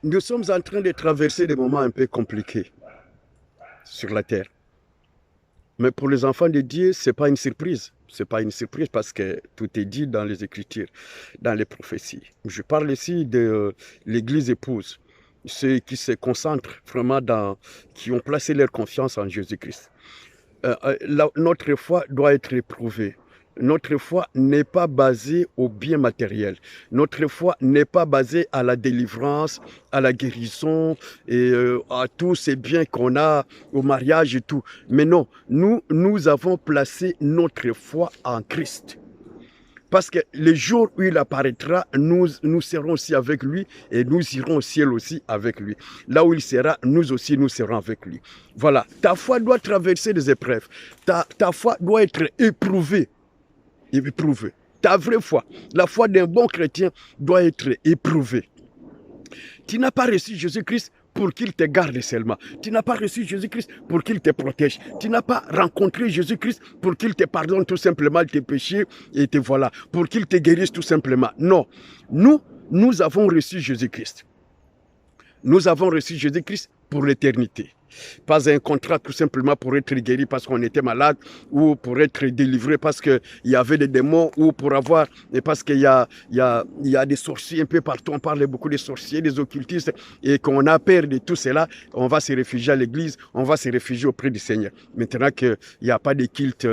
Nous sommes en train de traverser des moments un peu compliqués sur la terre. Mais pour les enfants de Dieu, ce n'est pas une surprise. Ce n'est pas une surprise parce que tout est dit dans les Écritures, dans les prophéties. Je parle ici de l'Église épouse, ceux qui se concentrent vraiment qui ont placé leur confiance en Jésus-Christ. Notre foi doit être éprouvée. Notre foi n'est pas basée au bien matériel. Notre foi n'est pas basée à la délivrance, à la guérison et à tous ces biens qu'on a au mariage et tout. Mais non, nous avons placé notre foi en Christ. Parce que le jour où il apparaîtra, nous serons aussi avec lui et nous irons au ciel aussi avec lui. Là où il sera, nous aussi nous serons avec lui. Voilà, ta foi doit traverser des épreuves. Ta foi doit être éprouvée. Ta vraie foi, la foi d'un bon chrétien doit être éprouvée. Tu n'as pas reçu Jésus-Christ pour qu'il te garde seulement. Tu n'as pas reçu Jésus-Christ pour qu'il te protège. Tu n'as pas rencontré Jésus-Christ pour qu'il te pardonne tout simplement tes péchés et te voilà, pour qu'il te guérisse tout simplement. Non, nous avons reçu Jésus-Christ. Nous avons reçu Jésus-Christ pour l'éternité. Pas un contrat tout simplement pour être guéri parce qu'on était malade ou pour être délivré parce qu'il y avait des démons ou pour avoir, parce qu'il y a des sorciers un peu partout. On parle beaucoup des sorciers, des occultistes et qu'on a peur de tout cela, on va se réfugier à l'église, on va se réfugier auprès du Seigneur. Maintenant qu'il n'y a pas de culte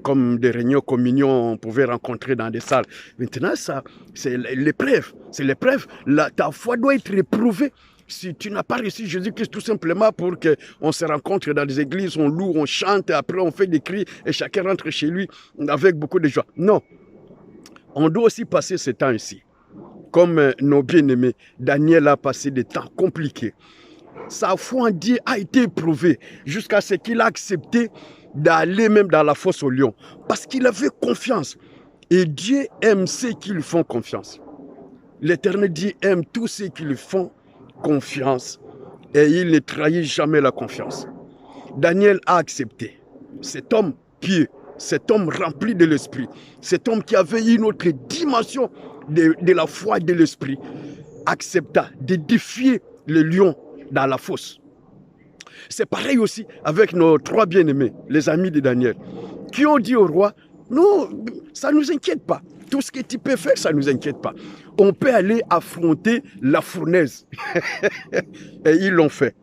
comme des réunions, communions, on pouvait rencontrer dans des salles. Maintenant, ça, c'est l'épreuve. C'est l'épreuve. Ta foi doit être éprouvée. Si tu n'as pas reçu Jésus-Christ tout simplement pour qu'on se rencontre dans des églises, on loue, on chante, et après on fait des cris et chacun rentre chez lui avec beaucoup de joie. Non, on doit aussi passer ce temps ici. Comme nos bien-aimés, Daniel a passé des temps compliqués. Sa foi en Dieu a été éprouvée jusqu'à ce qu'il a accepté d'aller même dans la fosse au lion. Parce qu'il avait confiance. Et Dieu aime ceux qui lui font confiance. L'Éternel Dieu aime tous ceux qui lui font confiance et il ne trahit jamais la confiance. Daniel a accepté. Cet homme pieux, cet homme rempli de l'esprit, cet homme qui avait une autre dimension de la foi et de l'esprit, accepta de défier le lion dans la fosse. C'est pareil aussi avec nos trois bien-aimés, les amis de Daniel, qui ont dit au roi, non, ça ne nous inquiète pas. Tout ce que tu peux faire, ça ne nous inquiète pas. On peut aller affronter la fournaise. Et ils l'ont fait.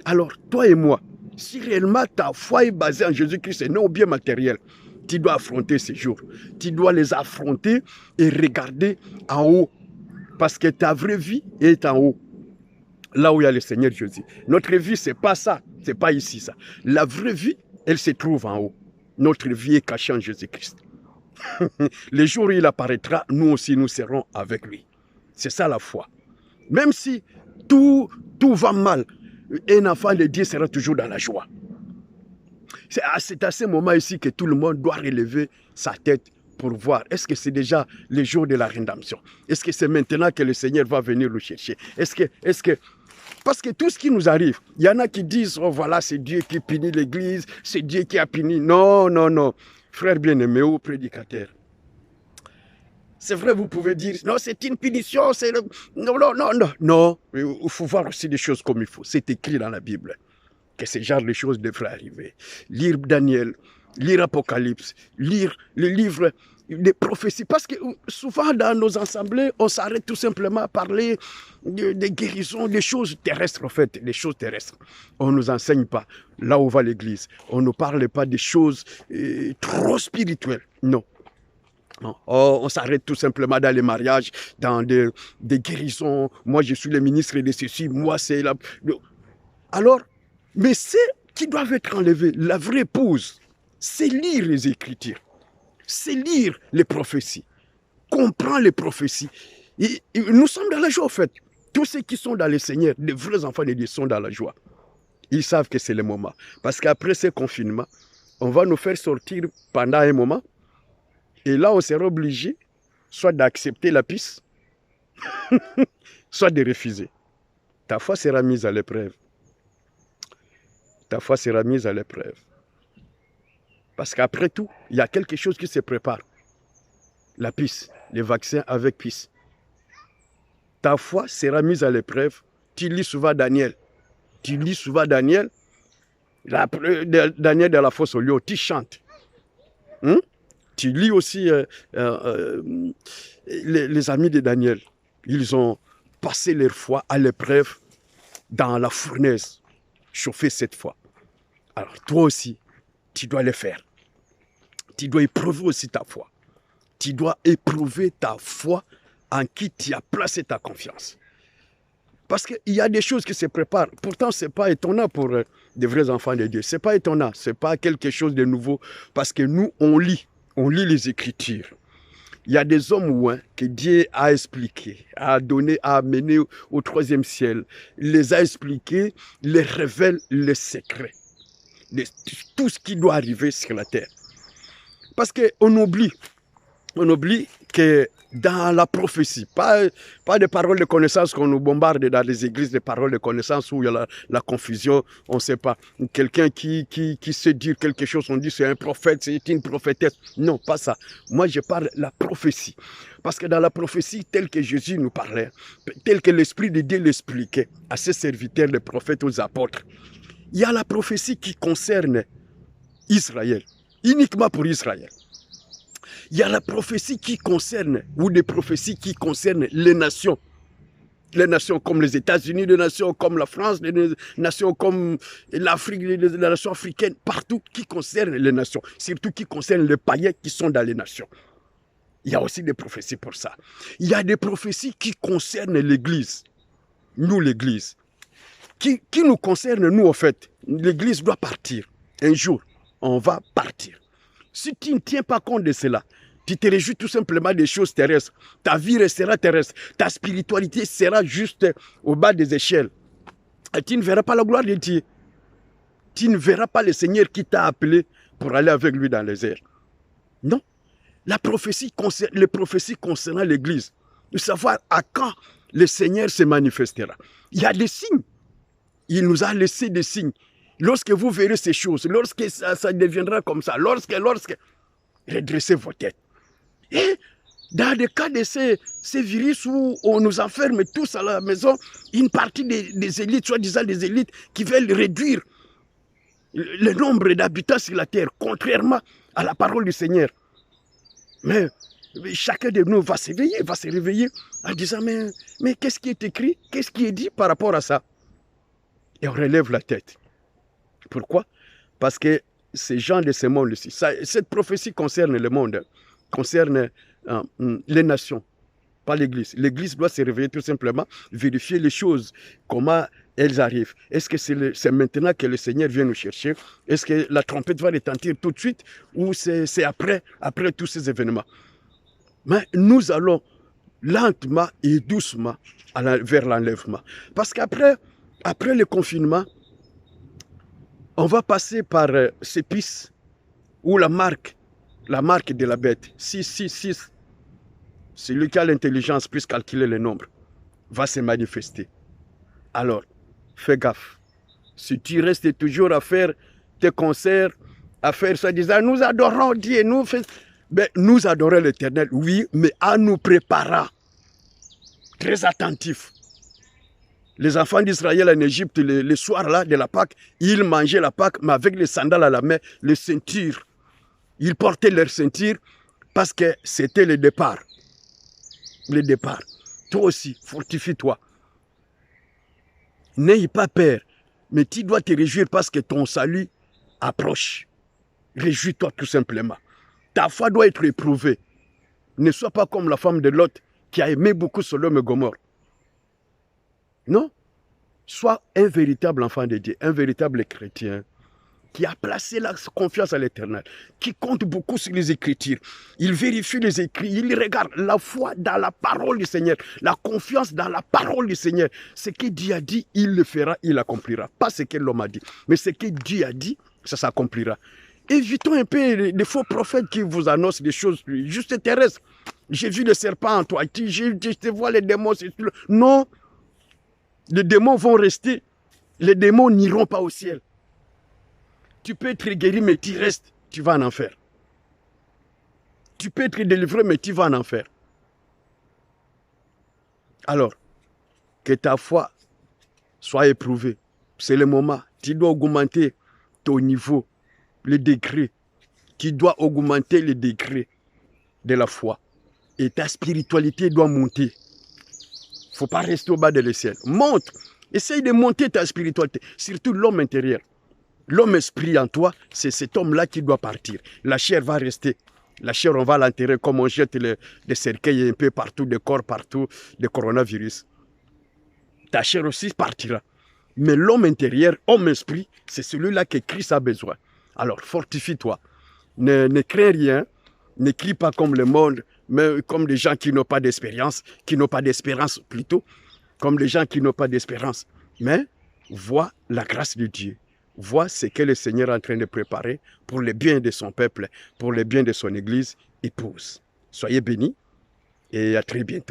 Alors, toi et moi, si réellement ta foi est basée en Jésus-Christ et non au bien matériel, tu dois affronter ces jours. Tu dois les affronter et regarder en haut. Parce que ta vraie vie est en haut. Là où il y a le Seigneur Jésus. Notre vie, ce n'est pas ça. Ce n'est pas ici, ça. La vraie vie, elle se trouve en haut. Notre vie est cachée en Jésus-Christ. Les jours où il apparaîtra, nous aussi, nous serons avec lui. C'est ça la foi. Même si tout va mal, un enfant de Dieu sera toujours dans la joie. C'est à ce moment ici que tout le monde doit relever sa tête pour voir, est-ce que c'est déjà le jour de la rédemption? Est-ce que c'est maintenant que le Seigneur va venir nous chercher? Parce que tout ce qui nous arrive, il y en a qui disent, oh voilà, c'est Dieu qui punit l'Église, c'est Dieu qui a puni. Non, non, non. Frère bien-aimé ou prédicateur, c'est vrai, vous pouvez dire, non, c'est une punition, c'est... Non, non, non, non. Non, il faut voir aussi les choses comme il faut. C'est écrit dans la Bible que ce genre de choses devraient arriver. Lire Daniel, lire Apocalypse, lire les livres des prophéties. Parce que souvent dans nos assemblées, on s'arrête tout simplement à parler des guérisons, des choses terrestres en fait, des choses terrestres. On ne nous enseigne pas là où va l'église. On ne parle pas des choses trop spirituelles. Non. Oh, on s'arrête tout simplement dans les mariages, dans des guérisons. Moi, je suis le ministre de ceci, moi, c'est la... Alors, mais c'est qui doivent être enlevés. La vraie épouse, c'est lire les Écritures, c'est lire les prophéties, comprendre les prophéties. Et nous sommes dans la joie, en fait. Tous ceux qui sont dans le Seigneur, les vrais enfants de Dieu sont dans la joie. Ils savent que c'est le moment. Parce qu'après ce confinement, on va nous faire sortir pendant un moment. Et là, on sera obligé soit d'accepter la piste, soit de refuser. Ta foi sera mise à l'épreuve. Ta foi sera mise à l'épreuve. Parce qu'après tout, il y a quelque chose qui se prépare. La piste, les vaccins avec piste. ta foi sera mise à l'épreuve. Tu lis souvent Daniel. Tu lis souvent Daniel. Daniel de la fosse au lion, tu chantes. Tu lis aussi les amis de Daniel. Ils ont passé leur foi à l'épreuve dans la fournaise, chauffée cette fois. Alors toi aussi, tu dois le faire. Tu dois éprouver aussi ta foi. Tu dois éprouver ta foi en qui tu as placé ta confiance. Parce qu'il y a des choses qui se préparent. Pourtant, ce n'est pas étonnant pour des vrais enfants de Dieu. Ce n'est pas étonnant. Ce n'est pas quelque chose de nouveau. Parce que nous, on lit les Écritures. Il y a des hommes que Dieu a expliqués, a donné, a amené au troisième ciel. Il les a expliqués, les révèle les secrets. Tout ce qui doit arriver sur la terre. Parce qu'on oublie que dans la prophétie, pas des paroles de connaissance qu'on nous bombarde dans les églises, des paroles de connaissance où il y a la confusion, on ne sait pas. Quelqu'un qui sait dire quelque chose, on dit c'est un prophète, c'est une prophétesse. Non, pas ça. Moi, je parle de la prophétie. Parce que dans la prophétie, telle que Jésus nous parlait, telle que l'Esprit de Dieu l'expliquait à ses serviteurs, les prophètes, aux apôtres, il y a la prophétie qui concerne Israël, uniquement pour Israël. Il y a la prophétie qui concerne, ou des prophéties qui concernent les nations. Les nations comme les États-Unis, les nations comme la France, les nations comme l'Afrique, les nations africaines, partout qui concernent les nations. Surtout qui concernent les païens qui sont dans les nations. Il y a aussi des prophéties pour ça. Il y a des prophéties qui concernent l'Église. Nous, l'Église. Qui nous concerne, nous, en fait. L'Église doit partir. Un jour, on va partir. Si tu ne tiens pas compte de cela, tu te réjouis tout simplement des choses terrestres. Ta vie restera terrestre. Ta spiritualité sera juste au bas des échelles. Et tu ne verras pas la gloire de Dieu. Tu ne verras pas le Seigneur qui t'a appelé pour aller avec lui dans les airs. Non. Les prophéties concernant l'Église. De savoir à quand le Seigneur se manifestera. Il y a des signes. Il nous a laissé des signes. Lorsque vous verrez ces choses, lorsque ça deviendra comme ça, lorsque, redressez vos têtes. Et dans le cas de ces virus où on nous enferme tous à la maison, une partie des élites, soi-disant des élites, qui veulent réduire le nombre d'habitants sur la terre, contrairement à la parole du Seigneur. Mais chacun de nous va se réveiller en disant, mais qu'est-ce qui est écrit? Qu'est-ce qui est dit par rapport à ça? Et on relève la tête. Pourquoi? Parce que ces gens de ce monde-ci, cette prophétie concerne le monde, concerne les nations, pas l'Église. L'Église doit se réveiller tout simplement, vérifier les choses, comment elles arrivent. Est-ce que c'est maintenant que le Seigneur vient nous chercher? Est-ce que la trompette va retentir tout de suite ou c'est après tous ces événements? Mais nous allons lentement et doucement vers l'enlèvement. Parce qu'après le confinement, on va passer par ces pistes où la marque de la bête, 666, celui qui a l'intelligence puisse calculer le nombre, va se manifester. Alors, fais gaffe. Si tu restes toujours à faire tes concerts, à faire ça, disant nous adorons Dieu, nous adorons l'Éternel, oui, mais en nous préparant, très attentifs. Les enfants d'Israël en Égypte, le soir là de la Pâque, ils mangeaient la Pâque, mais avec les sandales à la main, les ceintures. Ils portaient leur ceinture parce que c'était le départ. Le départ. Toi aussi, fortifie-toi. N'aie pas peur, mais tu dois te réjouir parce que ton salut approche. Réjouis-toi tout simplement. Ta foi doit être éprouvée. Ne sois pas comme la femme de Lot qui a aimé beaucoup Sodome et Gomorrhe. Non, sois un véritable enfant de Dieu, un véritable chrétien qui a placé la confiance à l'Éternel, qui compte beaucoup sur les Écritures. Il vérifie les écrits, il regarde la foi dans la parole du Seigneur, la confiance dans la parole du Seigneur. Ce que Dieu a dit, il le fera, il l'accomplira. Pas ce que l'homme a dit, mais ce que Dieu a dit, ça s'accomplira. Évitons un peu les faux prophètes qui vous annoncent des choses juste terrestres. J'ai vu le serpent en toi, je vois les démons. Non. Les démons vont rester. Les démons n'iront pas au ciel. Tu peux être guéri, mais tu restes. Tu vas en enfer. Tu peux être délivré, mais tu vas en enfer. Alors, que ta foi soit éprouvée. C'est le moment. Tu dois augmenter ton niveau, le degré. Tu dois augmenter le degré de la foi. Et ta spiritualité doit monter. Il ne faut pas rester au bas de l'échelle. Monte. Essaye de monter ta spiritualité. Surtout l'homme intérieur. L'homme esprit en toi, c'est cet homme-là qui doit partir. La chair va rester. La chair, on va l'enterrer comme on jette des cercueils un peu partout, des corps partout, des coronavirus. Ta chair aussi partira. Mais l'homme intérieur, homme esprit, c'est celui-là que Christ a besoin. Alors, fortifie-toi. Ne crains rien. Ne crie pas comme le monde, mais comme des gens qui n'ont pas d'espérance, plutôt, comme des gens qui n'ont pas d'espérance. Mais vois la grâce de Dieu. Vois ce que le Seigneur est en train de préparer pour le bien de son peuple, pour le bien de son Église. Épouse. Soyez bénis et à très bientôt.